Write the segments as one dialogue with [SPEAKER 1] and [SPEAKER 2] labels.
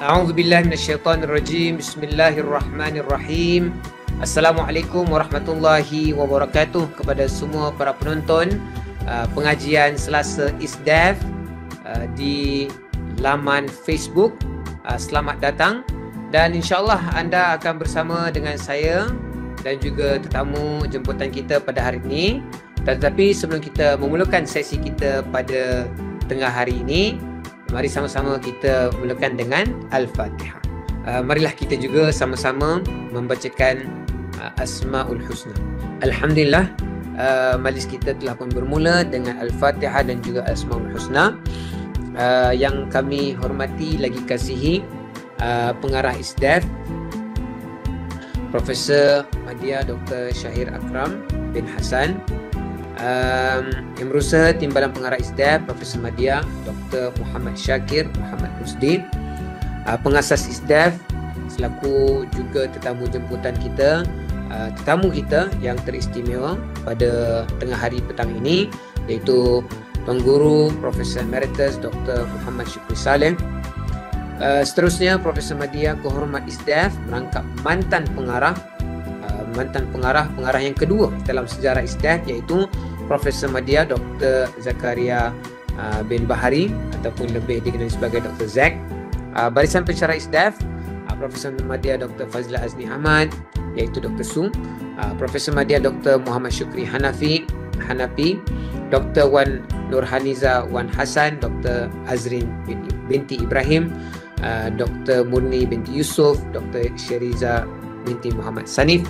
[SPEAKER 1] A'udzubillahi minasyaitonirrajim. Bismillahirrahmanirrahim. Assalamualaikum warahmatullahi wabarakatuh kepada semua para penonton pengajian Selasa ISDEF di laman Facebook. Selamat datang dan insyaAllah anda akan bersama dengan saya dan juga tetamu jemputan kita pada hari ini. Tetapi sebelum kita memulakan sesi kita pada tengah hari ini, mari sama-sama kita mulakan dengan Al-Fatihah. Marilah kita juga sama-sama membacakan Asma'ul Husna. Alhamdulillah, majlis kita telah pun bermula dengan Al-Fatihah dan juga Asma'ul Husna. Yang kami hormati lagi kasihi pengarah ISDEF Profesor Madya Dr. Syahir Akram bin Hassan, yang berusaha Timbalan Pengarah ISDEF Profesor Madya Dr. Muhammad Syakir Muhammad Rusdi, pengasas ISDEF selaku juga tetamu jemputan kita, tetamu kita yang teristimewa pada tengah hari petang ini, iaitu Tuan Guru Profesor Emeritus Dr. Muhammad Syukri Saleh. Seterusnya Profesor Madya Kehormat ISDEF merangkap mantan pengarah yang kedua dalam sejarah ISDEF, iaitu Profesor Madya Dr. Zakaria bin Bahari ataupun lebih dikenali sebagai Dr. Zack. Barisan pensyarah ISDEF Profesor Madya Dr. Fazla Azni Ahmad, iaitu Dr. Su. Profesor Madya Dr. Muhammad Syukri Hanafi, Dr. Wan Nurhaniza Wan Hassan, Dr. Azrin binti Ibrahim, Dr. Murni binti Yusuf, Dr. Syariza binti Muhammad Sanif.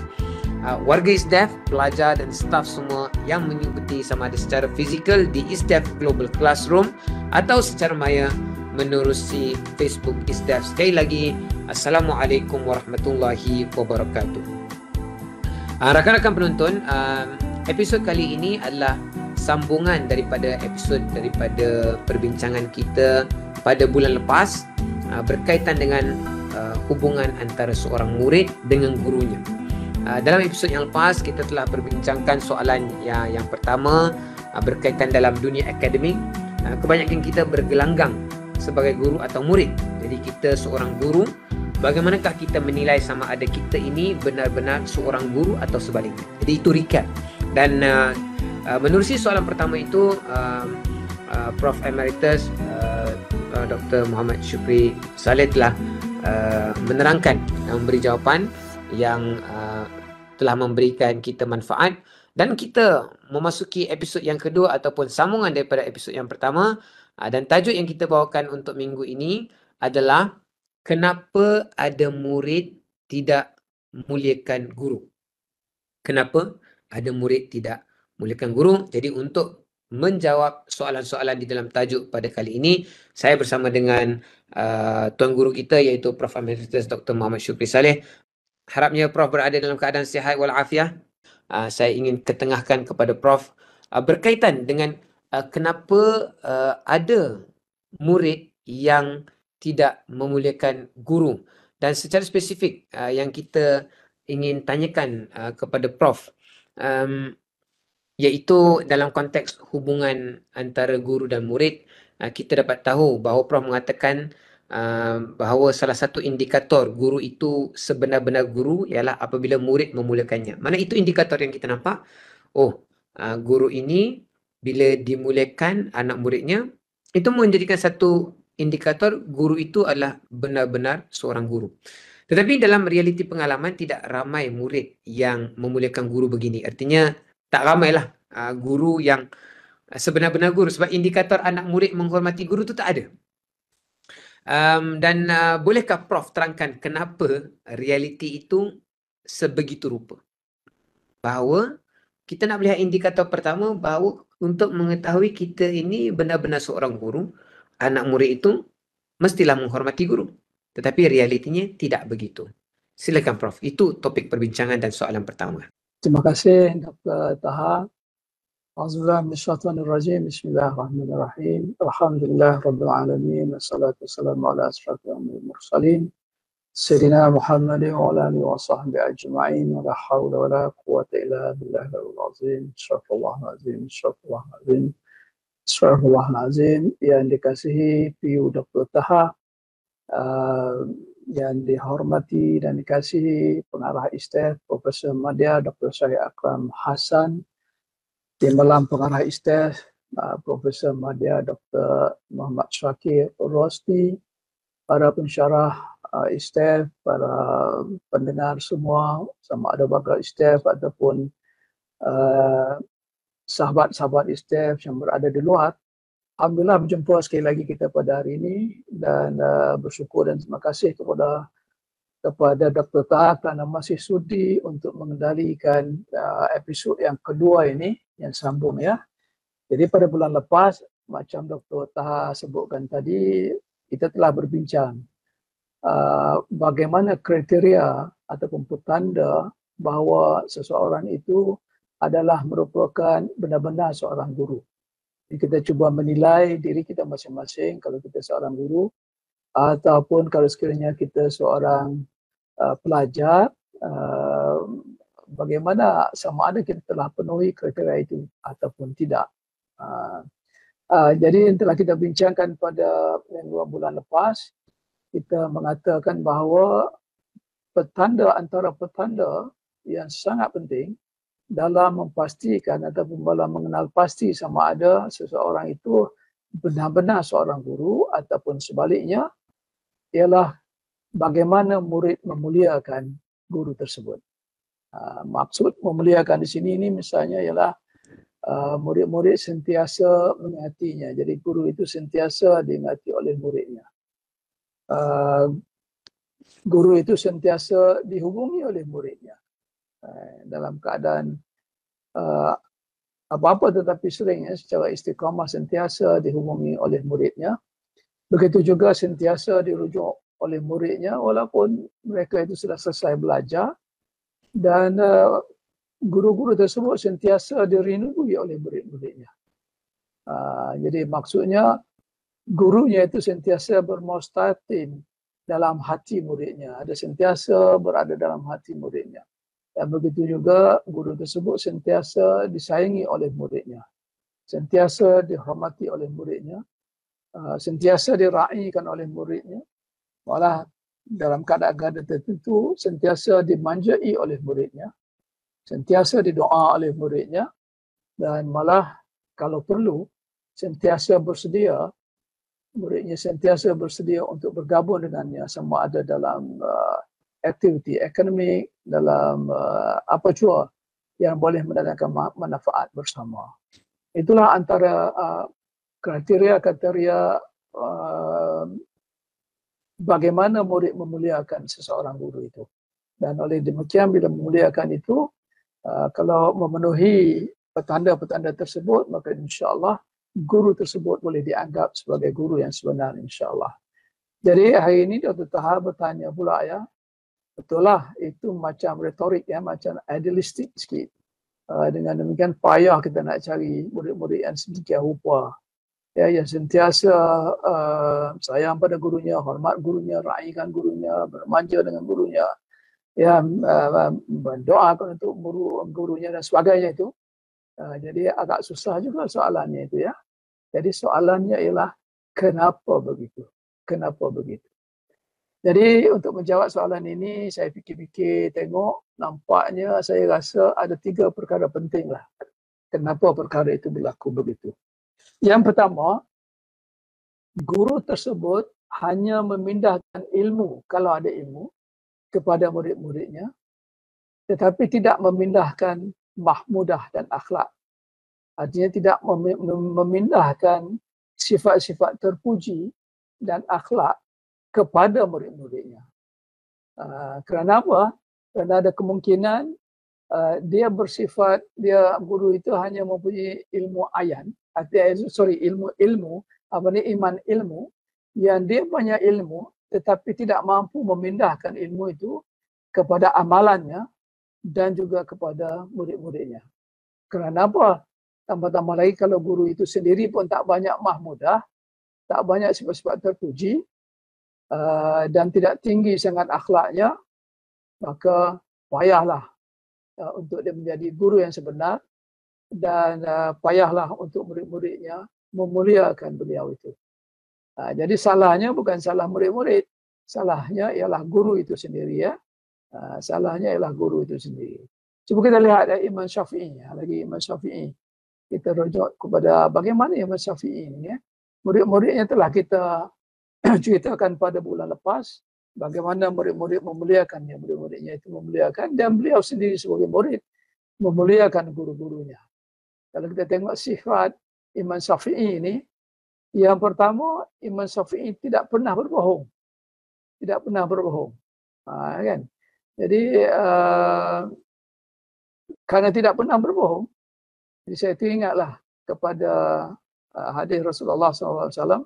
[SPEAKER 1] Warga ISDEF, pelajar dan staf semua yang mengikuti sama ada secara fizikal di ISDEF Global Classroom atau secara maya menerusi Facebook ISDEF. Sekali lagi, Assalamualaikum warahmatullahi wabarakatuh. Rakan-rakan penonton, episod kali ini adalah sambungan daripada perbincangan kita pada bulan lepas berkaitan dengan hubungan antara seorang murid dengan gurunya. Dalam episod yang lepas kita telah perbincangkan soalan yang pertama berkaitan dalam dunia akademik. Kebanyakan kita bergelanggang sebagai guru atau murid. Jadi kita seorang guru, bagaimanakah kita menilai sama ada kita ini benar-benar seorang guru atau sebaliknya. Jadi itu recap. Dan menerusi soalan pertama itu, Prof Emeritus Dr. Muhammad Syukri Saleh telah menerangkan dan memberi jawapan yang telah memberikan kita manfaat, dan kita memasuki episod yang kedua ataupun sambungan daripada episod yang pertama, dan tajuk yang kita bawakan untuk minggu ini adalah kenapa ada murid tidak muliakan guru. Kenapa ada murid tidak muliakan guru? Jadi untuk menjawab soalan-soalan di dalam tajuk pada kali ini, saya bersama dengan Tuan Guru kita, iaitu Prof Emeritus Dr. Muhammad Syukri Saleh. Harapnya Prof berada dalam keadaan sihat walafiat. Saya ingin ketengahkan kepada Prof berkaitan dengan kenapa ada murid yang tidak memuliakan guru, dan secara spesifik yang kita ingin tanyakan kepada Prof, iaitu dalam konteks hubungan antara guru dan murid. Kita dapat tahu bahawa Prof mengatakan bahawa salah satu indikator guru itu sebenar-benar guru ialah apabila murid memuliakannya. Mana itu indikator yang kita nampak? Guru ini bila dimuliakan anak muridnya, itu menjadikan satu indikator guru itu adalah benar-benar seorang guru. Tetapi dalam realiti pengalaman, tidak ramai murid yang memuliakan guru begini. Artinya tak ramailah guru yang sebenar-benar guru, sebab indikator anak murid menghormati guru itu tak ada. Dan bolehkah Prof terangkan kenapa realiti itu sebegitu rupa? Bahawa kita nak melihat indikator pertama, bahawa untuk mengetahui kita ini benar-benar seorang guru, anak murid itu mestilah menghormati guru. Tetapi realitinya tidak begitu. Silakan Prof. Itu topik perbincangan dan soalan pertama.
[SPEAKER 2] Terima kasih Dr. Taha. A'udzubillahi minasyaitonir rajim. Bismillahirrahmanirrahim. Alhamdulillah rabbil alamin, wassalatu wassalamu ala asyrafil mursalin sayyidina Muhammadin wa ala alihi wa sahbihi ajma'in. La haula wa la quwwata illa billahil azim. Astaghfirullahal azim. Astaghfirullahal azim. Astaghfirullahal azim. Yang dikasihi PU Dr. Taha, yang dihormati dan dikasihi pengarah ISTEF Profesor Madya Dr. Syahid Akram Hassan, Timbalan pengarah ISTEF Profesor Madya Dr. Muhammad Syakir Rosti, para pensyarah ISTEF, para pendengar semua, sama ada bakal ISTEF ataupun sahabat-sahabat ISTEF yang berada di luar. Alhamdulillah berjumpa sekali lagi kita pada hari ini, dan bersyukur dan terima kasih kepada Dr. Taha kerana masih sudi untuk mengendalikan episod yang kedua ini yang sambung ya. Jadi pada bulan lepas, macam Dr. Taha sebutkan tadi, kita telah berbincang bagaimana kriteria ataupun petanda bahawa seseorang itu adalah merupakan benar-benar seorang guru. Jadi kita cuba menilai diri kita masing-masing kalau kita seorang guru, ataupun kalau sekiranya kita seorang pelajar, bagaimana sama ada kita telah penuhi kriteria itu ataupun tidak. Jadi yang telah kita bincangkan pada bulan lepas, kita mengatakan bahawa antara petanda yang sangat penting dalam memastikan ataupun dalam mengenal pasti sama ada seseorang itu benar-benar seorang guru ataupun sebaliknya, ialah bagaimana murid memuliakan guru tersebut. Maksud memuliakan di sini ini misalnya ialah murid-murid sentiasa mengingatinya. Jadi guru itu sentiasa diingati oleh muridnya. Guru itu sentiasa dihubungi oleh muridnya. Dalam keadaan apa-apa tetapi sering secara istiqamah sentiasa dihubungi oleh muridnya. Begitu juga sentiasa dirujuk oleh muridnya walaupun mereka itu sudah selesai belajar, dan guru-guru tersebut sentiasa dirindukan oleh murid-muridnya. Jadi maksudnya gurunya itu sentiasa bermustatin dalam hati muridnya, ada sentiasa berada dalam hati muridnya. Dan begitu juga guru tersebut sentiasa disayangi oleh muridnya, sentiasa dihormati oleh muridnya, sentiasa diraihkan oleh muridnya, malah dalam keadaan tertentu sentiasa dimanjai oleh muridnya, sentiasa didoa oleh muridnya, dan malah kalau perlu sentiasa bersedia, muridnya sentiasa bersedia untuk bergabung dengannya, sama ada dalam aktiviti akademik, dalam apa jua yang boleh mendatangkan manfaat bersama. Itulah antara kriteria-kriteria bagaimana murid memuliakan seseorang guru itu. Dan oleh demikian bila memuliakan itu, kalau memenuhi petanda-petanda tersebut, maka insya-Allah guru tersebut boleh dianggap sebagai guru yang sebenar insya-Allah. Jadi hari ini Dr. Taha bertanya pula ya, betul lah itu macam retorik ya, macam idealistik sikit. Dengan demikian payah kita nak cari murid-murid yang sedemikian rupa. Ya, yang sentiasa sayang pada gurunya, hormat gurunya, raikan gurunya, bermanja dengan gurunya, ya, berdoakan untuk gurunya dan sebagainya itu. Jadi agak susah juga soalannya itu ya. Jadi soalannya ialah kenapa begitu? Kenapa begitu? Jadi untuk menjawab soalan ini, saya fikir-fikir, tengok, nampaknya saya rasa ada 3 perkara penting lah. Kenapa perkara itu berlaku begitu? Yang pertama, guru tersebut hanya memindahkan ilmu, kalau ada ilmu, kepada murid-muridnya, tetapi tidak memindahkan mahmudah dan akhlak. Artinya tidak memindahkan sifat-sifat terpuji dan akhlak kepada murid-muridnya. Kerana apa? Kerana ada kemungkinan dia bersifat, guru itu hanya mempunyai ilmu ayan, ilmu, iman ilmu, yang dia banyak ilmu tetapi tidak mampu memindahkan ilmu itu kepada amalannya dan juga kepada murid-muridnya. Kerana apa? Tambah-tambah lagi kalau guru itu sendiri pun tak banyak mahmudah, tak banyak sifat-sifat terpuji, dan tidak tinggi sangat akhlaknya, maka payahlah untuk dia menjadi guru yang sebenar, dan payahlah untuk murid-muridnya memuliakan beliau itu. Jadi salahnya bukan salah murid-murid, salahnya ialah guru itu sendiri ya. Salahnya ialah guru itu sendiri. Cuba kita lihat Imam Syafi'i, lagi Imam Syafi'i. Kita rujuk kepada bagaimana Imam Syafi'i ini ya. Murid-muridnya telah kita ceritakan pada bulan lepas bagaimana murid-murid memuliakannya, murid-muridnya itu memuliakan, dan beliau sendiri sebagai murid memuliakan guru-gurunya. Kalau kita tengok sifat Imam Syafi'i ini, yang pertama, Imam Syafi'i tidak pernah berbohong. Tidak pernah berbohong. Kan? Jadi, karena tidak pernah berbohong, jadi saya teringatlah kepada hadis Rasulullah SAW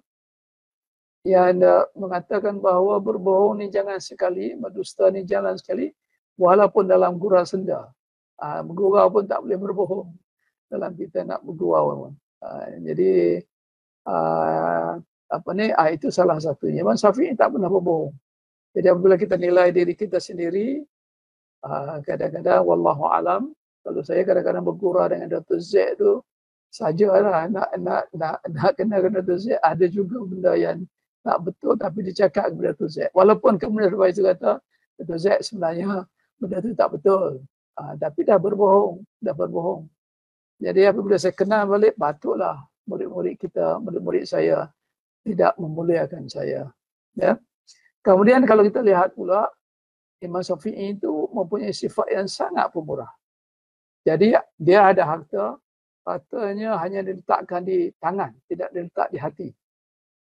[SPEAKER 2] yang mengatakan bahawa berbohong ni jangan sekali, berdusta ni jangan sekali, walaupun dalam gurau senda. Bergurau pun tak boleh berbohong dalam kita nak bergurau. Jadi itu salah satunya. Imam Syafi'i tak pernah berbohong. Jadi apabila kita nilai diri kita sendiri, kadang-kadang wallahu alam, kalau saya kadang-kadang bergurau dengan Dr. Z tu sajalah nak kenal Dr. Z, ada juga benda yang tak betul tapi dicakap kepada Dr. Z. Walaupun kemudian itu kata Dr. Z sebenarnya benda tu tak betul. Tapi dah berbohong. Jadi apabila saya kenal balik, patutlah murid-murid kita, murid-murid saya tidak memuliakan saya. Ya. Kemudian kalau kita lihat pula, Imam Syafi'i itu mempunyai sifat yang sangat pemurah. Jadi dia ada hartanya hanya diletakkan di tangan, tidak diletak di hati.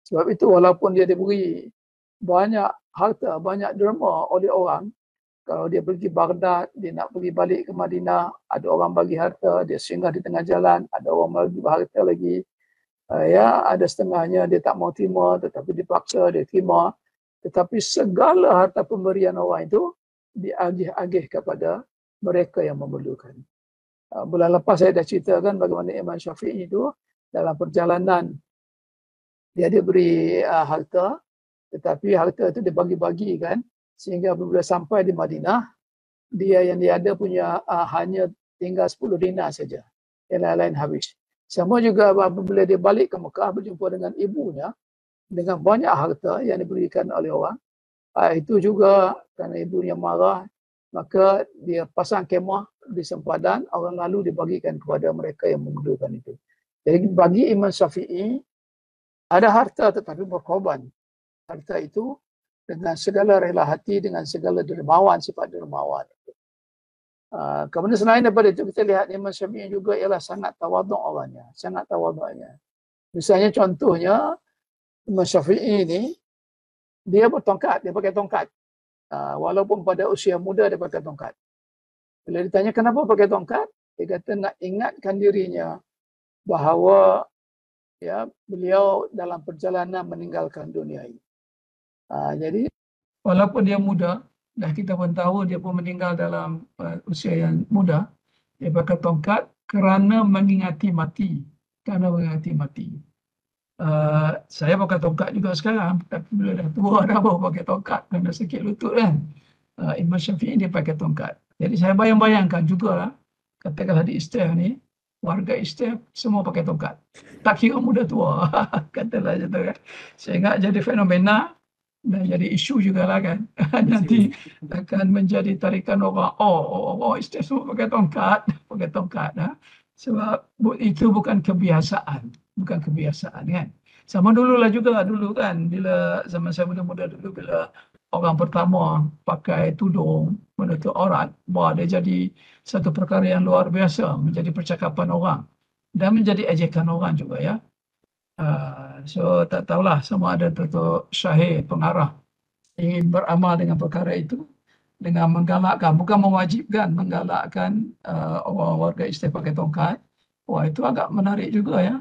[SPEAKER 2] Sebab itu walaupun dia diberi banyak harta, banyak derma oleh orang, kalau dia pergi Baghdad, dia nak pergi balik ke Madinah, ada orang bagi harta, dia singgah di tengah jalan, ada orang bagi harta lagi. Ada setengahnya dia tak mau terima, tetapi dipaksa dia terima. Tetapi segala harta pemberian orang itu diagih-agih kepada mereka yang memerlukan. Bulan lepas saya dah ceritakan bagaimana Imam Syafi'i itu dalam perjalanan dia diberi harta, tetapi harta itu dibagi-bagikan sehingga apabila sampai di Madinah, dia yang dia ada punya hanya tinggal 10 dinar saja. Yang lain-lain habis. Sama juga apabila dia balik ke Mekah berjumpa dengan ibunya dengan banyak harta yang diberikan oleh orang. Itu juga kerana ibunya marah, maka dia pasang kemah di sempadan, orang lalu dibagikan kepada mereka yang memerlukan itu. Jadi bagi Imam Syafi'i, ada harta tetapi berkorban. Harta itu dengan segala rela hati, dengan segala dermawan, sifat dermawan. Kemudian selain daripada itu, kita lihat Imam Syafi'i juga ialah sangat tawaduk orangnya. Sangat tawaduknya. Misalnya contohnya, Imam Syafi'i ini, dia bertongkat, dia pakai tongkat. Walaupun pada usia muda dia pakai tongkat. Bila ditanya kenapa pakai tongkat, dia kata nak ingatkan dirinya bahawa beliau dalam perjalanan meninggalkan dunia ini. Jadi walaupun dia muda, dah kita pun tahu dia pun meninggal dalam usia yang muda, dia pakai tongkat kerana mengingati mati. Saya pakai tongkat juga sekarang, tapi bila dah tua dah baru pakai tongkat kerana sakit lutut kan. Imam Syafi'i dia pakai tongkat. Jadi saya bayang-bayangkan jugalah, katakanlah di Istiaf ni, warga Istiaf semua pakai tongkat. Tak kira muda tua, katalah macam tu kan. Sehingga jadi fenomena dan jadi isu jugalah kan. Nanti akan menjadi tarikan orang, orang Istiaf semua pakai tongkat. Sebab itu bukan kebiasaan kan. Sama dulu kan, bila zaman saya muda-muda dulu, bila orang pertama pakai tudung menutup aurat, dia jadi satu perkara yang luar biasa, menjadi percakapan orang dan menjadi ejekan orang juga ya. So tak tahulah sama ada Datuk Syahir pengarah ingin beramal dengan perkara itu dengan menggalakkan, bukan mewajibkan, menggalakkan orang warga Istiaf pakai tongkat. Wah, itu agak menarik juga ya.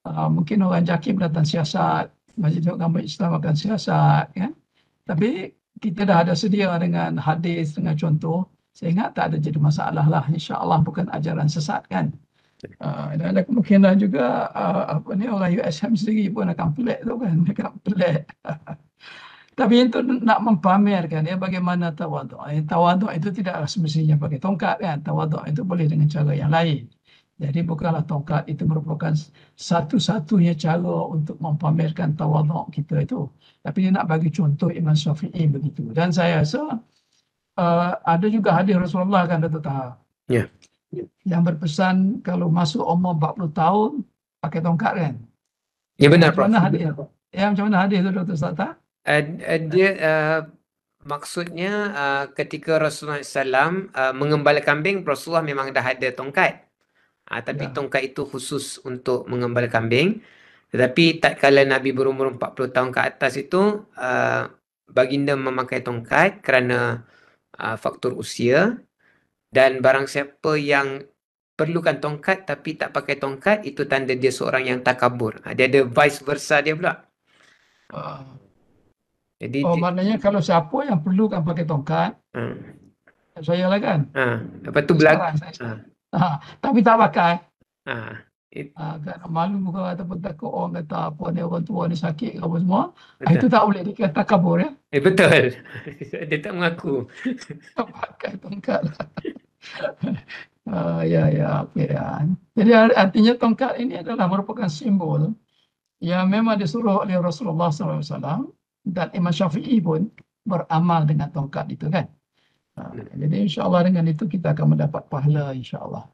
[SPEAKER 2] Mungkin orang JAKIM datang siasat, Majlis Agama Islam akan siasat kan. Tapi kita dah ada sedia dengan hadis, dengan contoh, sehingga tak ada jadi masalah lah. InsyaAllah bukan ajaran sesat kan. Dan ada kemungkinan juga orang USM sendiri pun akan pelik tu kan. Tapi itu nak mempamerkan ya bagaimana tawaduk. Tawaduk itu tidaklah semestinya pakai tongkat kan. Tawaduk itu boleh dengan cara yang lain. Jadi bukanlah tongkat itu merupakan satu-satunya cara untuk mempamerkan tawaduk kita itu. Tapi dia nak bagi contoh Imam Syafi'i begitu. Dan saya rasa ada juga hadis Rasulullah kan Dato' Taha,
[SPEAKER 1] Ya.
[SPEAKER 2] yang berpesan kalau masuk umur 40 tahun pakai tongkat kan.
[SPEAKER 1] Ya benar,
[SPEAKER 2] Macam
[SPEAKER 1] Prof.
[SPEAKER 2] mana hadis? Ya, macam mana hadis itu Dr. Taha?
[SPEAKER 1] Dia maksudnya ketika Rasulullah SAW mengembala kambing, Rasulullah memang dah ada tongkat. Tapi
[SPEAKER 2] Ya.
[SPEAKER 1] tongkat itu khusus untuk mengembala kambing. Tetapi tak kala Nabi berumur 40 tahun ke atas itu, baginda memakai tongkat kerana faktor usia. Dan barang siapa yang perlukan tongkat tapi tak pakai tongkat, itu tanda dia seorang yang takabur. Dia ada vice versa dia pula. Jadi
[SPEAKER 2] Maknanya kalau siapa yang perlukan pakai tongkat, saya lah kan.
[SPEAKER 1] Lepas tu
[SPEAKER 2] Sekarang saya. Tapi tak pakai. Kerana malu muka ataupun takut orang kata apa ni, orang tua ni sakit ke apa semua. Itu tak boleh dikata kabur ya.
[SPEAKER 1] Betul. Dia tak mengaku.
[SPEAKER 2] Tak pakai tongkat. Ya. Jadi artinya tongkat ini adalah merupakan simbol yang memang disuruh oleh Rasulullah SAW, dan Imam Syafi'i pun beramal dengan tongkat itu kan. Jadi insyaAllah dengan itu kita akan mendapat pahala insyaAllah.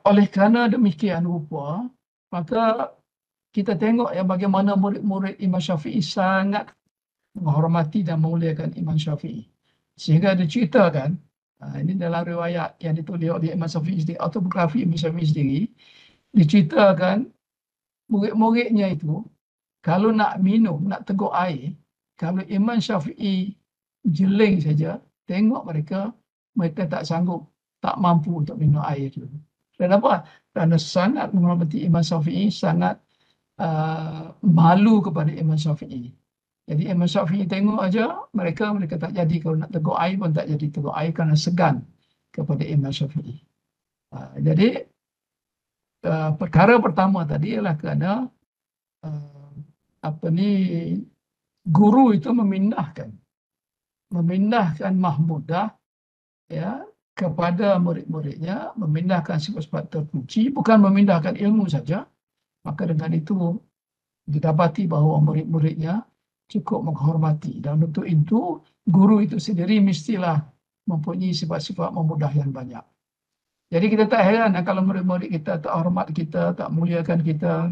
[SPEAKER 2] Oleh kerana demikian rupa, maka kita tengok ya bagaimana murid-murid Imam Syafi'i sangat menghormati dan memuliakan Imam Syafi'i. Sehingga diceritakan, ini dalam riwayat yang ditulis oleh Imam Syafi'i sendiri, autobiografi Imam Syafi'i sendiri, diceritakan murid-muridnya itu kalau nak minum, nak teguk air, kalau Imam Syafi'i jeling saja, tengok mereka tak sanggup, tak mampu untuk minum air itu. Kenapa? Kerana sangat menghormati Imam Syafi'i, sangat malu kepada Imam Syafi'i. Jadi Imam Syafi'i tengok aja mereka tak jadi, kalau nak teguk air pun tak jadi teguk air kerana segan kepada Imam Syafi'i. Jadi perkara pertama tadi ialah kerana guru itu memindahkan mahmudah ya kepada murid-muridnya, memindahkan sifat-sifat terpuji, bukan memindahkan ilmu saja. Maka dengan itu didapati bahawa murid-muridnya cukup menghormati, dan untuk itu guru itu sendiri mestilah mempunyai sifat-sifat memudah yang banyak. Jadi kita tak heran kalau murid-murid kita tak hormat kita, tak muliakan kita,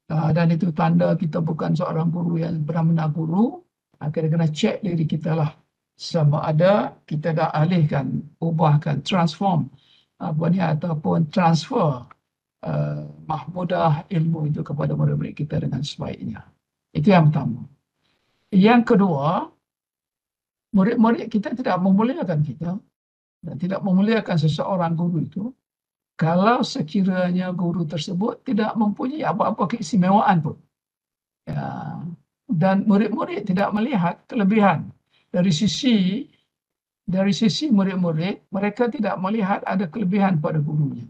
[SPEAKER 2] dan itu tanda kita bukan seorang guru yang benar-benar guru. Kita kena cek diri kita lah, sama ada kita dah alihkan, ubahkan, transform ataupun transfer mahmudah ilmu itu kepada murid-murid kita dengan sebaiknya. Itu yang pertama. Yang kedua, murid-murid kita tidak memuliakan kita dan tidak memuliakan seseorang guru itu kalau sekiranya guru tersebut tidak mempunyai apa-apa keistimewaan pun. Ya. Dan murid-murid tidak melihat kelebihan dari sisi murid-murid, mereka tidak melihat ada kelebihan pada gurunya.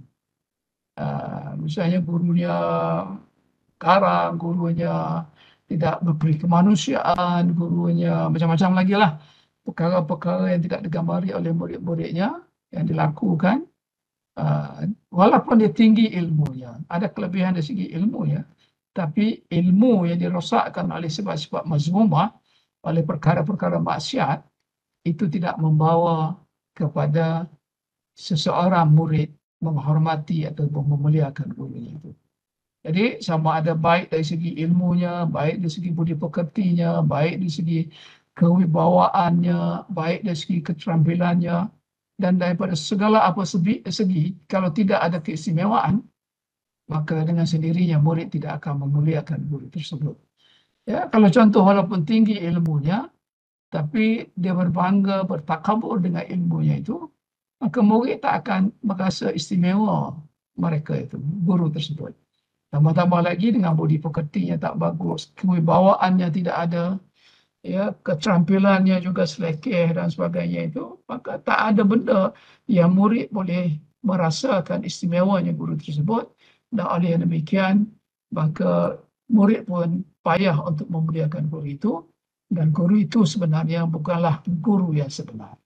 [SPEAKER 2] Misalnya gurunya karang, gurunya tidak memberi kemanusiaan, gurunya macam-macam lagi lah. Perkara-perkara yang tidak digambari oleh murid-muridnya yang dilakukan. Walaupun dia tinggi ilmunya, ada kelebihan dari segi ilmunya, tapi ilmu yang dirosakkan oleh sifat-sifat mazmumah, oleh perkara-perkara maksiat, itu tidak membawa kepada seseorang murid menghormati atau memuliakan gurunya itu. Jadi sama ada baik dari segi ilmunya, baik dari segi budi pekertinya, baik dari segi kewibawaannya, baik dari segi keterampilannya, dan daripada segala apa segi, kalau tidak ada keistimewaan, maka dengan sendirinya murid tidak akan memuliakan guru tersebut. Ya, kalau contoh walaupun tinggi ilmunya, tapi dia berbangga, bertakabur dengan ilmunya itu, maka murid tak akan merasa istimewa mereka itu, guru tersebut. Tambah-tambah lagi dengan budi pekertinya tak bagus, kewibawaannya tidak ada, ya, keterampilannya juga selekeh dan sebagainya itu, maka tak ada benda yang murid boleh merasakan istimewanya guru tersebut. Dan oleh demikian, maka murid pun payah untuk memuliakan guru itu, dan guru itu sebenarnya bukanlah guru yang sebenar.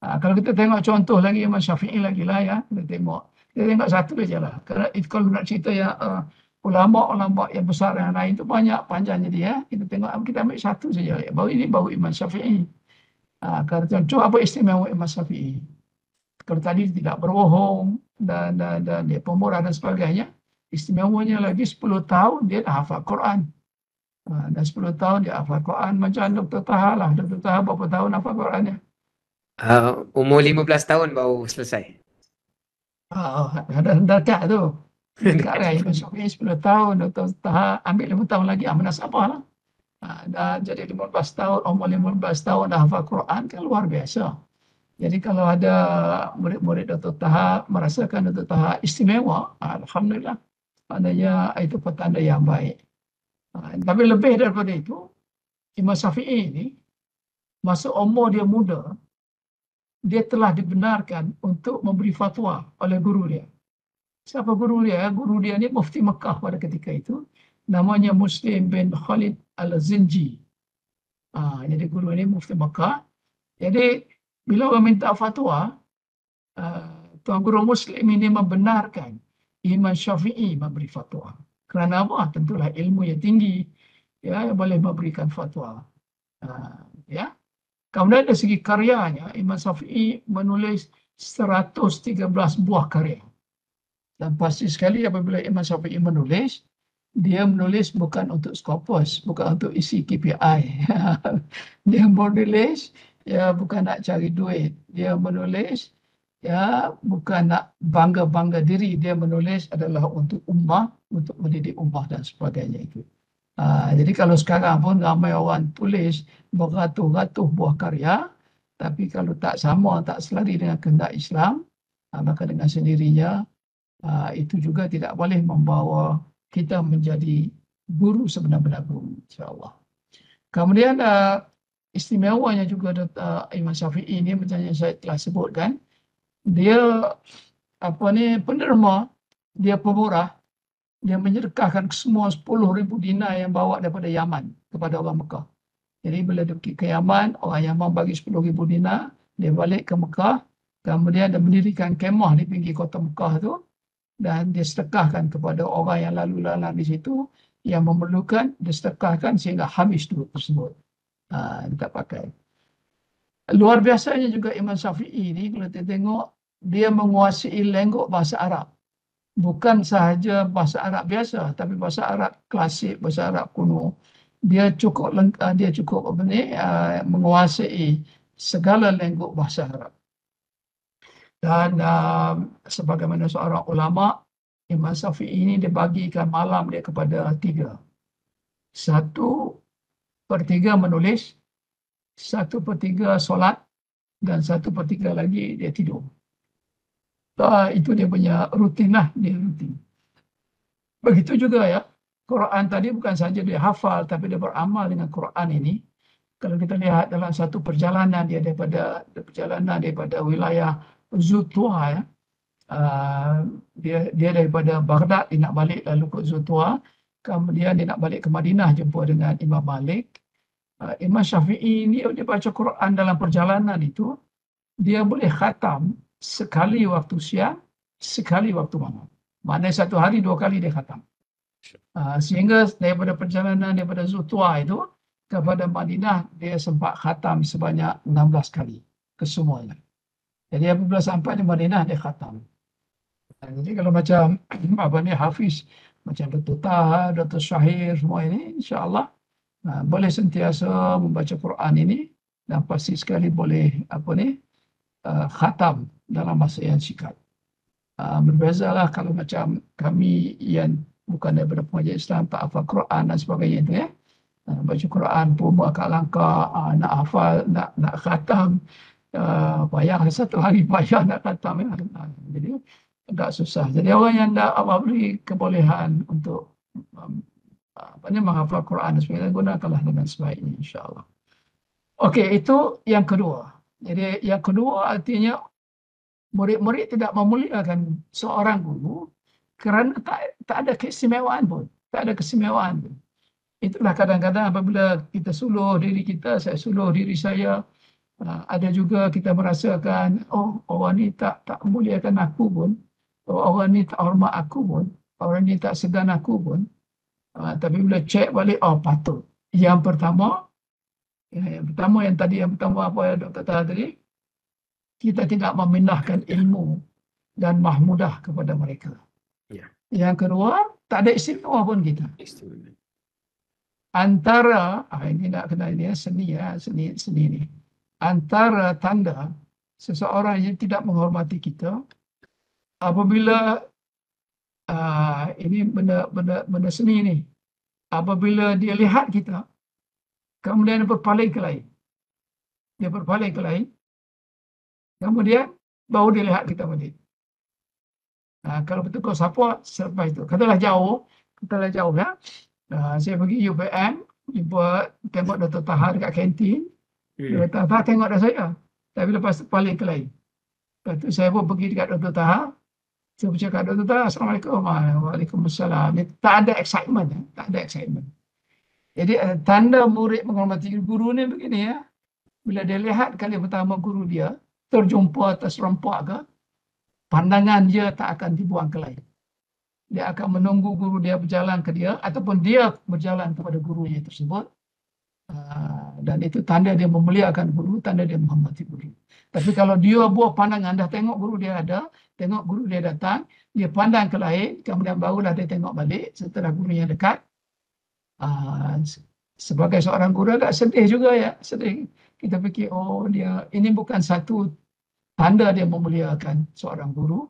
[SPEAKER 2] Kalau kita tengok contoh lagi Imam Syafi'i lagi lah ya, kita tengok satu saja lah. Kerana kalau nak cerita yang ulama-ulama yang besar yang lain tu banyak panjangnya dia. Kita ambil satu saja. Baru Imam Syafi'i. Kalau contoh apa istimewa Imam Syafi'i? Kalau tadi tidak berbohong dan dia pemurah dan sebagainya, istimewanya lagi 10 tahun dia dah hafal Quran. Dan 10 tahun dia hafal Quran macam Dr. Taha lah. Dr. Taha berapa tahun hafal Qurannya?
[SPEAKER 1] Umur 15 tahun baru selesai.
[SPEAKER 2] Ada dekat tu. Dekat lah Imam Syafi'i 10 tahun, Dr. Taha ambil 5 tahun lagi, munasabah lah. Dah jadi 15 tahun, umur 15 tahun dah hafal Quran kan luar biasa. Jadi kalau ada murid-murid Dr. Taha merasakan Dr. Taha istimewa, alhamdulillah, maknanya itu petanda yang baik. Tapi lebih daripada itu, Imam Syafi'i ini masa umur dia muda, dia telah dibenarkan untuk memberi fatwa oleh guru dia. Siapa guru dia? Guru dia ni mufti Mekah pada ketika itu. Namanya Muslim bin Khalid Al-Zinji. Jadi guru ini mufti Mekah. Jadi bila orang minta fatwa, Tuan Guru Muslim ini membenarkan Imam Syafi'i memberi fatwa. Kerana apa? Tentulah ilmu yang tinggi, ya, boleh memberikan fatwa. Ya. Kemudian dari segi karyanya, Imam Syafi'i menulis 113 buah karya. Dan pasti sekali apabila Imam Syafi'i menulis, dia menulis bukan untuk Scopus, bukan untuk isi KPI. Dia menulis, ya bukan nak cari duit. Dia menulis, ya bukan nak bangga-bangga diri. Dia menulis adalah untuk ummah, untuk mendidik ummah dan sebagainya itu. Jadi kalau sekarang pun ramai orang tulis beratus-ratus buah karya, tapi kalau tak sama, tak selari dengan kehendak Islam, maka dengan sendirinya itu juga tidak boleh membawa kita menjadi guru sebenar-benar guru, insya-Allah. Kemudian istimewanya juga Imam Syafi'i ini macam yang saya telah sebutkan, dia penderma, dia pemurah, dia menyedekahkan semua 10,000 dinar yang bawa daripada Yaman kepada orang Mekah. Jadi bila dia pergi ke Yaman, orang Yaman bagi 10,000 dinar, dia balik ke Mekah, kemudian dia mendirikan kemah di pinggir kota Mekah tu, dan dia sedekahkan kepada orang yang lalu lalang di situ yang memerlukan, dia sedekahkan sehingga habis duit tersebut. Dia tak pakai. Luar biasanya juga Imam Syafi'i ini, kalau kita tengok, dia menguasai lenggok bahasa Arab. Bukan sahaja bahasa Arab biasa, tapi bahasa Arab klasik, bahasa Arab kuno. Dia cukup menguasai segala lenggok bahasa Arab. Dan sebagaimana seorang ulama, Imam Syafi'i ini dibagikan malam dia kepada 3. 1/3 menulis, 1/3 solat, dan 1/3 lagi dia tidur. Itu dia punya rutin lah, dia rutin. Begitu juga ya, Quran tadi bukan saja dia hafal, tapi dia beramal dengan Quran ini. Kalau kita lihat dalam satu perjalanan dia daripada wilayah Zutwa, ya, dia daripada Baghdad, dia nak balik lalu ke Zutwa, kemudian dia nak balik ke Madinah jumpa dengan Imam Malik. Imam Syafi'i ini dia baca Quran dalam perjalanan itu, dia boleh khatam sekali waktu siang, sekali waktu malam. Maknanya satu hari 2 kali dia khatam. Sehingga daripada perjalanan daripada Zutwa itu kepada Madinah, dia sempat khatam sebanyak 16 kali kesemuanya. Jadi apabila sampai di Madinah, dia khatam. Jadi kalau macam Hafiz, macam Dr. Taha, Dr. Syahir, semua ini, insya-Allah boleh sentiasa membaca Quran ini dan pasti sekali boleh khatam dalam masa yang singkat. Berbezalah kalau macam kami yang bukan daripada pengajian Islam, tak hafal Quran dan sebagainya itu ya. Baca Quran pun agak langkah, nak hafal, nak khatam, payah, satu hari payah nak khatam ya. Jadi agak susah. Jadi orang yang Allah beri kebolehan untuk menghafal Quran dan sebagainya, gunakanlah dengan sebaiknya, insya-Allah. Okey, itu yang kedua. Jadi yang kedua artinya murid-murid tidak memuliakan seorang guru kerana tak ada keistimewaan pun. Tak ada keistimewaan pun. Itulah kadang-kadang apabila kita suluh diri kita, saya suluh diri saya, Ada juga kita merasakan, oh orang ni tak muliakan aku pun, oh, orang ni tak hormat aku pun, orang ni tak segan aku pun. Tapi bila cek balik, oh patut. Yang pertama apa yang Dr. Taha tadi, kita tidak memindahkan ilmu dan mahmudah kepada mereka.
[SPEAKER 1] Ya.
[SPEAKER 2] Yang kedua, tak ada istimewa pun kita.
[SPEAKER 1] Istimewa.
[SPEAKER 2] Antara, ini nak kena ini seni ni. Antara tanda seseorang yang tidak menghormati kita, apabila ini benda seni ni, apabila dia lihat kita, kemudian dia berpaling ke lain. Kemudian baru dia lihat kita balik. Kalau betul siapa selepas itu, katalah jauh ya. Saya pergi UPM, tengok Dr. Taha dekat kantin. Dr. Taha tengok dah saya. Tapi lepas paling ke lain. Lepas tu saya pun pergi dekat Dr. Taha. Saya bercakap, Dr. Taha, Assalamualaikum. Waalaikumsalam. Tak ada excitement. Jadi tanda murid menghormati guru ni begini ya. Bila dia lihat kali pertama guru dia terjumpa, terserempak ke, pandangan dia tak akan dibuang ke lain. Dia akan menunggu guru dia berjalan ke dia ataupun dia berjalan kepada gurunya tersebut. Dan itu tanda dia memuliakan guru, tanda dia menghormati guru. Tapi kalau dia buah pandangan, dah tengok guru dia ada, tengok guru dia datang, dia pandang ke lain, kemudian barulah dia tengok balik setelah gurunya dekat. Sebagai seorang guru agak sedih juga ya, sedih. Kita fikir, oh dia ini bukan satu tanda dia memuliakan seorang guru,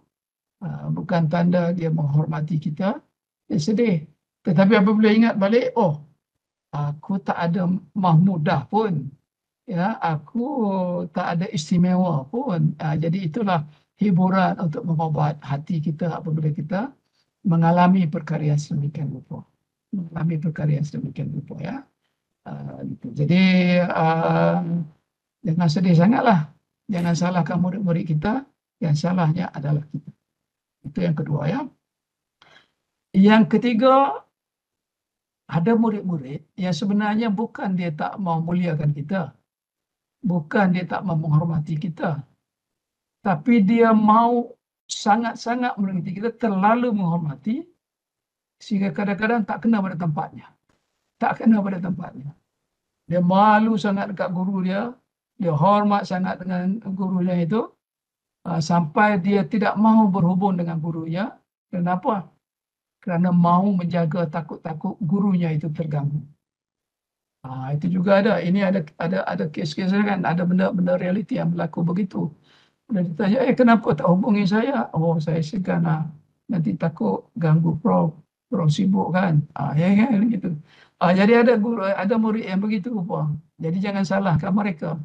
[SPEAKER 2] bukan tanda dia menghormati kita. Dia sedih. Tetapi apabila ingat balik, oh aku tak ada mahmudah pun, ya, aku tak ada istimewa pun. Jadi itulah hiburan untuk mengobat hati kita apabila kita mengalami perkara yang sedemikian rupa. Ya. Jadi jangan sedih sangatlah. Jangan salahkan murid-murid kita. Yang salahnya adalah kita. Itu yang kedua ya. Yang ketiga, ada murid-murid yang sebenarnya bukan dia tak mau muliakan kita. Bukan dia tak mau menghormati kita. Tapi dia mau sangat-sangat menghormati kita, terlalu menghormati, sehingga kadang-kadang tak kena pada tempatnya. Dia malu sangat dekat guru dia. Dia hormat sangat dengan gurunya itu. Sampai dia tidak mahu berhubung dengan gurunya. Kenapa? Kerana mahu menjaga takut-takut gurunya itu terganggu. Itu juga ada. Ini ada kes-kes kan. Ada benda-benda realiti yang berlaku begitu. Dia ditanya, kenapa tak hubungi saya? Oh, saya segan lah. Nanti takut ganggu Prof sibuk kan. Gitu. Jadi ada murid yang begitu rupa. Jadi jangan salahkan mereka.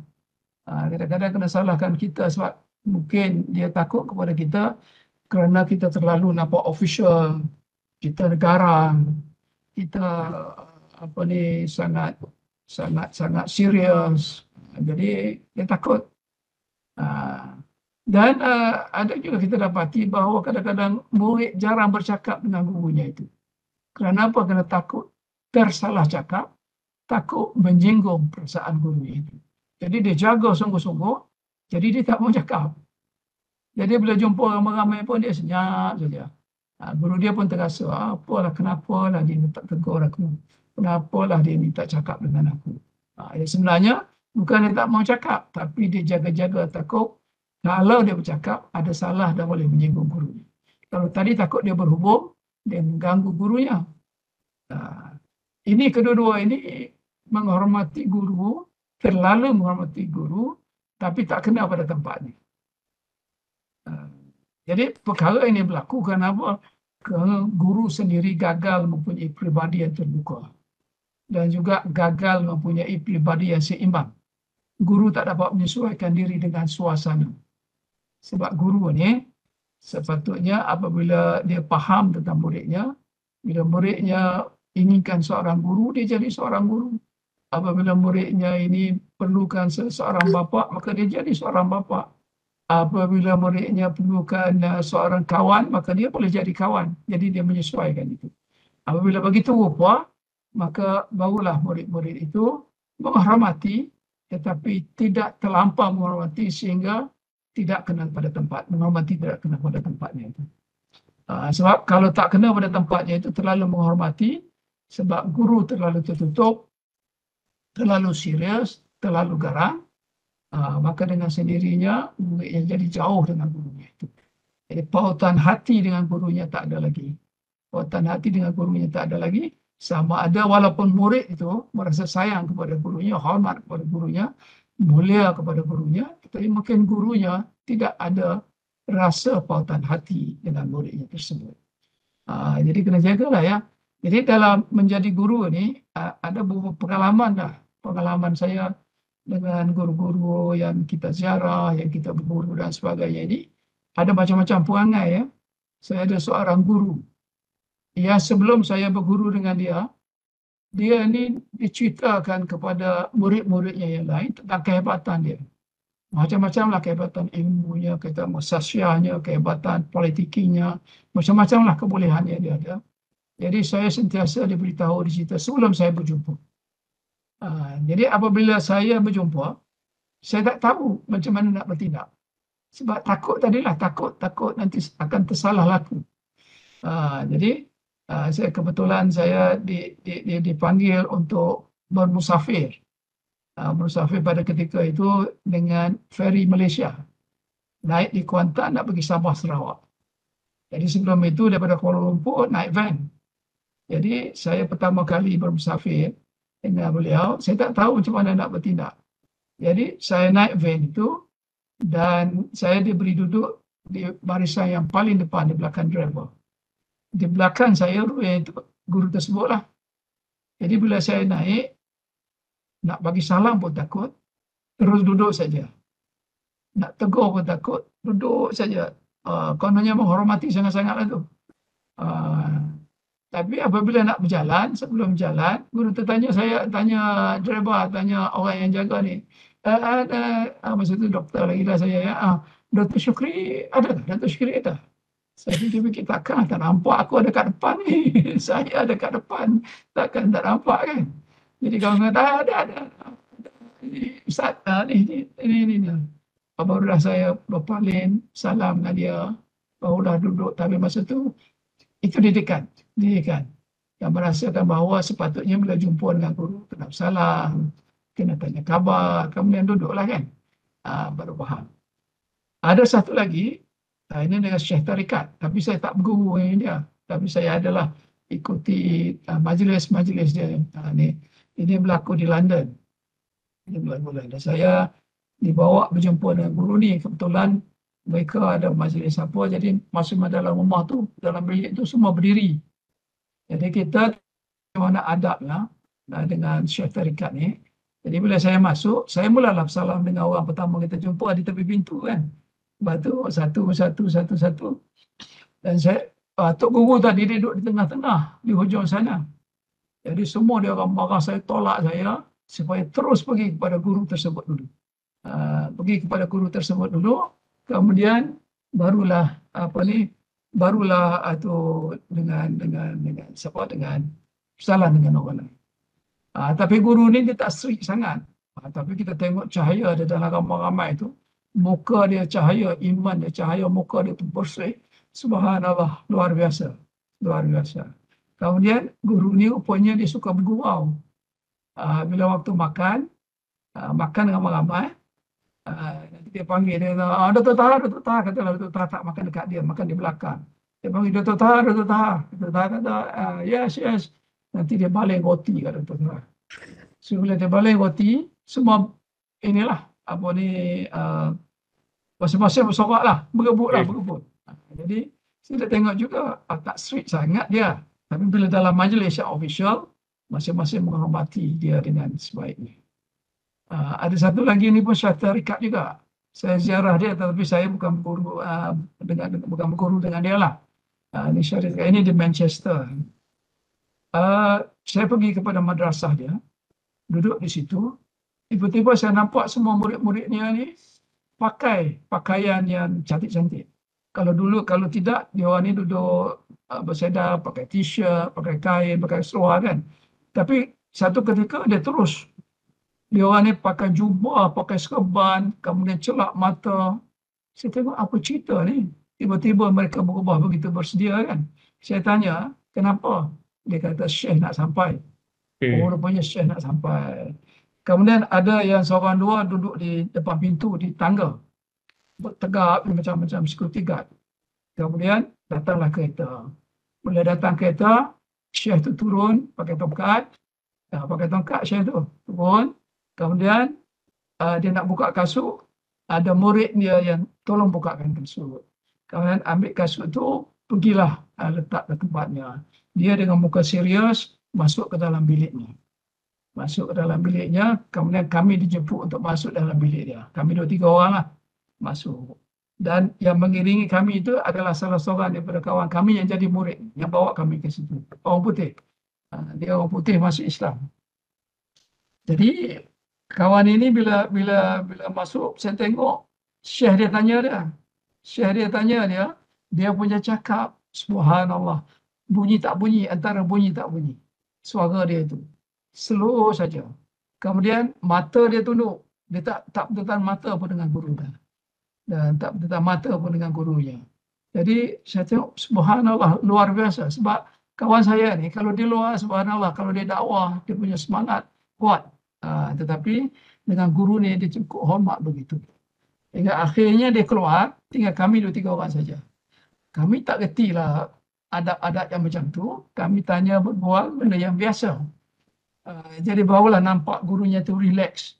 [SPEAKER 2] Kadang-kadang kena salahkan kita sebab mungkin dia takut kepada kita kerana kita terlalu nampak official, kita negara, kita sangat serius. Jadi dia takut. Dan ada juga kita dapati bahawa kadang-kadang murid jarang bercakap dengan gurunya itu. Kerana apa? Kerana takut tersalah cakap, takut menyinggung perasaan guru itu. Jadi dia jaga sungguh-sungguh, jadi dia tak mau cakap. Jadi bila jumpa ramai-ramai pun dia senyap saja. Guru dia pun terasa, kenapalah dia tak tegur aku. Kenapalah dia ni tak cakap dengan aku. Sebenarnya bukan dia tak mau cakap, tapi dia jaga-jaga takut kalau dia bercakap ada salah dan boleh menyinggung gurunya. Kalau tadi takut dia berhubung, dia mengganggu gurunya. Ini kedua-dua ini menghormati guru, terlalu menghormati guru, tapi tak kena pada tempatnya. Jadi perkara ini berlaku kenapa? Kerana guru sendiri gagal mempunyai peribadi yang terbuka. Dan juga gagal mempunyai peribadi yang seimbang. Guru tak dapat menyesuaikan diri dengan suasana. Sebab guru ni sepatutnya apabila dia faham tentang muridnya, bila muridnya inginkan seorang guru, dia jadi seorang guru. Apabila muridnya ini perlukan seorang bapa, maka dia jadi seorang bapa. Apabila muridnya perlukan seorang kawan, maka dia boleh jadi kawan. Jadi dia menyesuaikan itu. Apabila begitu rupa, maka barulah murid-murid itu menghormati tetapi tidak terlampau menghormati sehingga tidak kena pada tempat, menghormati tidak kena pada tempatnya itu. Sebab kalau tak kena pada tempatnya itu terlalu menghormati, sebab guru terlalu tertutup, terlalu serius, terlalu garang, maka dengan sendirinya murid yang jadi jauh dengan gurunya itu. Jadi pautan hati dengan gurunya tak ada lagi. Pautan hati dengan gurunya tak ada lagi. Sama ada walaupun murid itu merasa sayang kepada gurunya, hormat kepada gurunya, mulia kepada gurunya, tetapi mungkin gurunya tidak ada rasa pautan hati dengan muridnya tersebut. Jadi kena jagalah ya. Jadi dalam menjadi guru ni ada beberapa pengalaman dah. Pengalaman saya dengan guru-guru yang kita ziarah, yang kita berguru dan sebagainya ini, ada macam-macam perangai ya. Saya ada seorang guru. Ya, sebelum saya berguru dengan dia ni diceritakan kepada murid-muridnya yang lain tentang kehebatan dia. Macam-macam lah kehebatan ilmunya, kehebatan sasianya, kehebatan politikinya, macam-macam lah kebolehannya dia ada. Jadi saya sentiasa diberitahu di situ sebelum saya berjumpa. Jadi apabila saya berjumpa, saya tak tahu macam mana nak bertindak. Sebab takut tadilah, takut nanti akan tersalah laku. Jadi saya kebetulan saya dipanggil untuk bermusafir. Musafir pada ketika itu dengan feri Malaysia. Naik di Kuantan nak pergi Sabah Sarawak. Jadi sebelum itu daripada Kuala Lumpur naik van. Jadi saya pertama kali bermusafir dengan beliau, saya tak tahu macam mana nak bertindak. Jadi saya naik van itu dan saya diberi duduk di barisan yang paling depan di belakang driver. Di belakang saya guru tersebut lah. Jadi bila saya naik, nak bagi salam pun takut, terus duduk saja. Nak tegur pun takut, duduk saja. Kononnya menghormati sangat-sangat lah tu. Tapi apabila nak berjalan, sebelum jalan, guru tanya driver, tanya orang yang jaga ni. Masa tu doktor lagi lah saya ya. Dr. Syukri ada tak? Dr. Syukri ada. Saya fikir takkan tak nampak aku ada kat depan ni. Saya ada kat depan. Takkan tak nampak kan. Jadi kalau kata ada. Ustaz, ini. Barulah saya berpaling, salam dengan dia. Barulah duduk. Tapi masa tu, itu didikan. Yang merasakan bahawa sepatutnya bila jumpa dengan guru, kena salam, kena tanya khabar, kemudian duduklah kan. Baru faham. Ada satu lagi, ini dengan Syekh Tarikat, tapi saya tak berguru dengan dia. Tapi saya adalah ikuti majlis-majlis dia. Ini berlaku di London. Ini bulan-bulan. Dan saya dibawa berjumpa dengan guru ni. Kebetulan mereka ada majlis apa, jadi masuk dalam rumah tu, dalam bilik tu semua berdiri. Jadi kita mana adabnya dengan Syekh Tarikat ni. Jadi bila saya masuk, saya mulalah bersalam dengan orang pertama kita jumpa di tepi pintu kan. Lepas tu satu. Dan saya, Tok Guru tadi dia duduk di tengah-tengah, di hujung sana. Jadi semua dia orang marah saya, tolak saya, supaya terus pergi kepada guru tersebut dulu. Kemudian barulah dengan salam dengan orang lain. Tapi guru ni dia tak strict sangat. Tapi kita tengok cahaya dia dalam ramai-ramai itu. Muka dia cahaya, iman dia cahaya, muka dia tu bersih. Subhanallah, luar biasa. Kemudian guru ni rupanya dia suka bergurau. Bila waktu makan dengan ramai-ramai, nanti dia panggil dia, Dr. Taha, katalah Dr. Taha tak makan dekat dia, makan di belakang. Dia panggil Dr. Taha. Dr. Taha kata, yes. Nanti dia baling roti kat Dr. Taha. So bila dia baling roti, semua inilah, masing-masing bersorak lah, berebut. Jadi saya tengok juga tak strict sangat dia. Tapi bila dalam majlis yang official, masing-masing menghormati dia dengan sebaiknya. Ada satu lagi ni pun Syekh Tarikat juga. Saya ziarah dia tetapi saya bukan berguru dengan dia lah. Ini Syekh Tarikat ini di Manchester. Saya pergi kepada madrasah dia, duduk di situ. Tiba-tiba saya nampak semua murid-muridnya ni pakai pakaian yang cantik-cantik. Kalau tidak, dia orang ni duduk bersedar, pakai t-shirt, pakai kain, pakai seluar kan. Tapi satu ketika dia terus Dia orang ni pakai jubah, pakai serban, kemudian celak mata. Saya tengok apa cerita ni. Tiba-tiba mereka berubah begitu bersedia kan. Saya tanya, kenapa? Dia kata Syekh nak sampai. Oh, rupanya Syekh nak sampai. Kemudian ada yang seorang dua duduk di depan pintu di tangga. Bertegak macam-macam security guard. Kemudian datanglah kereta. Bila datang kereta, Syekh tu turun pakai tongkat. Pakai tongkat Syekh tu turun. Kemudian dia nak buka kasut. Ada murid dia yang tolong bukakan kasut. Kemudian ambil kasut tu, pergilah letak ke tempatnya. Dia dengan muka serius masuk ke dalam biliknya. Masuk ke dalam biliknya, kemudian kami dijemput untuk masuk dalam bilik dia. Kami 2-3 orang lah masuk. Dan yang mengiringi kami itu adalah salah seorang daripada kawan kami yang jadi murid, yang bawa kami ke situ. Orang putih. Dia orang putih masuk Islam. Jadi kawan ini bila masuk, saya tengok Syekh dia tanya dia. Syekh dia tanya dia, dia punya cakap, subhanallah, bunyi tak bunyi, antara bunyi tak bunyi. Suara dia itu. Slow saja. Kemudian mata dia tunduk. Dia tak berdetan mata pun dengan guru dia. Dan tak berdetan mata pun dengan gurunya. Jadi saya tengok, subhanallah, luar biasa. Sebab kawan saya ni, kalau di luar, subhanallah, kalau dia dakwah, dia punya semangat kuat. Tetapi dengan guru ni dia cukup hormat begitu. Hingga akhirnya dia keluar, tinggal kami 2-3 orang saja. Kami tak gertilah adab-adab yang macam tu. Kami tanya berbual benda yang biasa. Jadi barulah nampak gurunya tu relax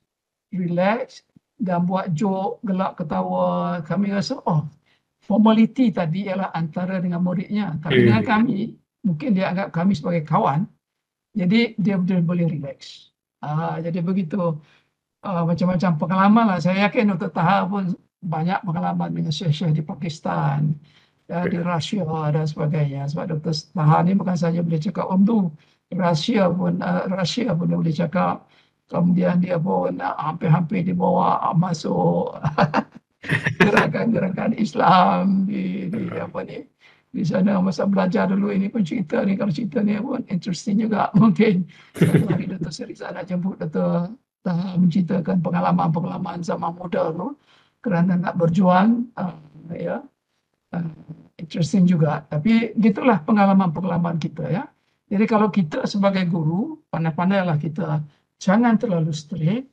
[SPEAKER 2] dan buat joke, gelak ketawa. Kami rasa, formality tadi ialah antara dengan muridnya. Tapi dengan kami, mungkin dia anggap kami sebagai kawan. Jadi dia boleh relax. Jadi begitu. Macam-macam pengalaman lah. Saya yakin Dr. Taha pun banyak pengalaman dengan syekh-syekh di Pakistan, di Rusia dan sebagainya. Sebab Dr. Taha ni bukan saja boleh cakap Urdu, Rusia pun dia boleh cakap. Kemudian dia pun hampir-hampir dibawa masuk gerakan-gerakan Islam di sana masa belajar dulu. Ini pun cerita ni, kalau cerita ni pun interesting juga. Mungkin satu hari Dr. Seriza nak jemput Dr. Taha menceritakan pengalaman-pengalaman zaman muda tu kerana nak berjuang. Interesting juga. Tapi gitulah pengalaman-pengalaman kita ya. Jadi kalau kita sebagai guru, pandai-pandailah kita jangan terlalu strict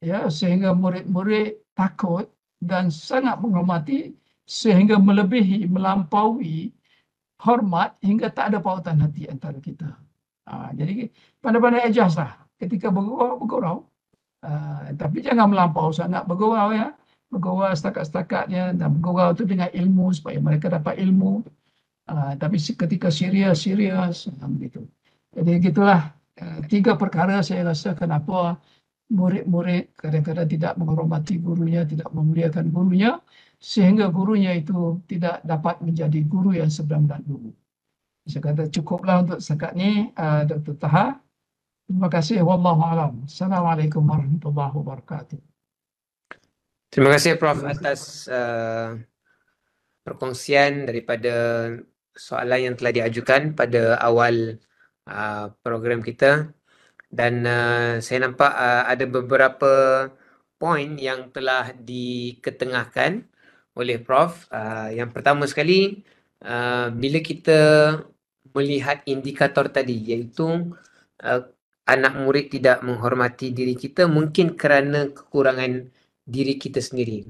[SPEAKER 2] ya, sehingga murid-murid takut dan sangat menghormati sehingga melebihi, melampaui hormat hingga tak ada pautan hati antara kita. Jadi pandai-pandai adjust lah. Ketika bergurau. Tapi jangan melampau sangat bergurau ya. Bergurau setakat-setakatnya dan bergurau itu dengan ilmu supaya mereka dapat ilmu. Tapi ketika serius begitu. Jadi gitulah 3 perkara saya rasa kenapa murid-murid kadang-kadang tidak menghormati gurunya, tidak memuliakan gurunya, sehingga gurunya itu tidak dapat menjadi guru yang sebenar-benar guru. Saya kata cukuplah untuk setakat ni, Dr. Taha. Terima kasih. Wallahu a'lam. Assalamualaikum warahmatullahi wabarakatuh.
[SPEAKER 1] Terima kasih Prof atas perkongsian daripada soalan yang telah diajukan pada awal program kita. Dan saya nampak ada beberapa poin yang telah diketengahkan oleh Prof. Yang pertama sekali, bila kita melihat indikator tadi, iaitu anak murid tidak menghormati diri kita mungkin kerana kekurangan diri kita sendiri.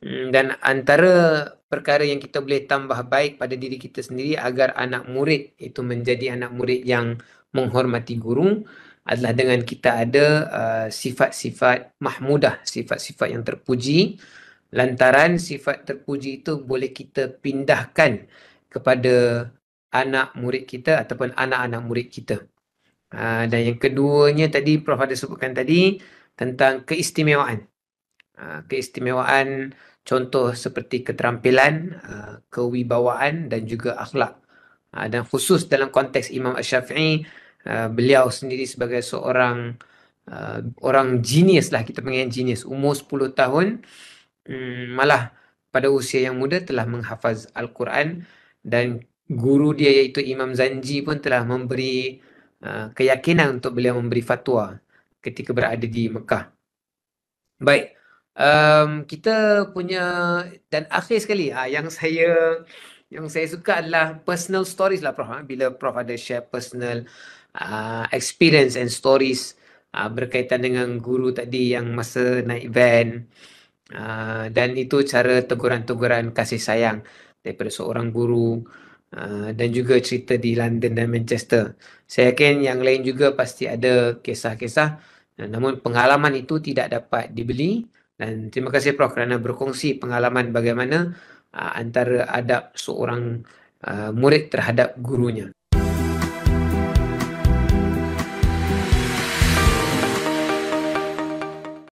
[SPEAKER 1] Dan antara perkara yang kita boleh tambah baik pada diri kita sendiri agar anak murid itu menjadi anak murid yang menghormati guru adalah dengan kita ada sifat-sifat mahmudah, sifat-sifat yang terpuji. Lantaran sifat terpuji itu boleh kita pindahkan kepada anak murid kita ataupun anak-anak murid kita. Dan yang keduanya tadi Prof ada sebutkan tadi tentang keistimewaan. Keistimewaan contoh seperti keterampilan, kewibawaan dan juga akhlak. Dan khusus dalam konteks Imam Asy-Syafi'i, beliau sendiri sebagai seorang orang genius lah, kita panggil genius, umur 10 tahun malah pada usia yang muda telah menghafaz Al-Quran, dan guru dia iaitu Imam Zanji pun telah memberi keyakinan untuk beliau memberi fatwa ketika berada di Mekah. Baik, kita punya, dan akhir sekali yang saya suka adalah personal stories lah Prof. Bila Prof ada share personal experience and stories berkaitan dengan guru tadi yang masa naik van, dan itu cara teguran-teguran kasih sayang daripada seorang guru, dan juga cerita di London dan Manchester. Saya yakin yang lain juga pasti ada kisah-kisah, namun pengalaman itu tidak dapat dibeli. Dan terima kasih Prof kerana berkongsi pengalaman bagaimana antara adab seorang murid terhadap gurunya.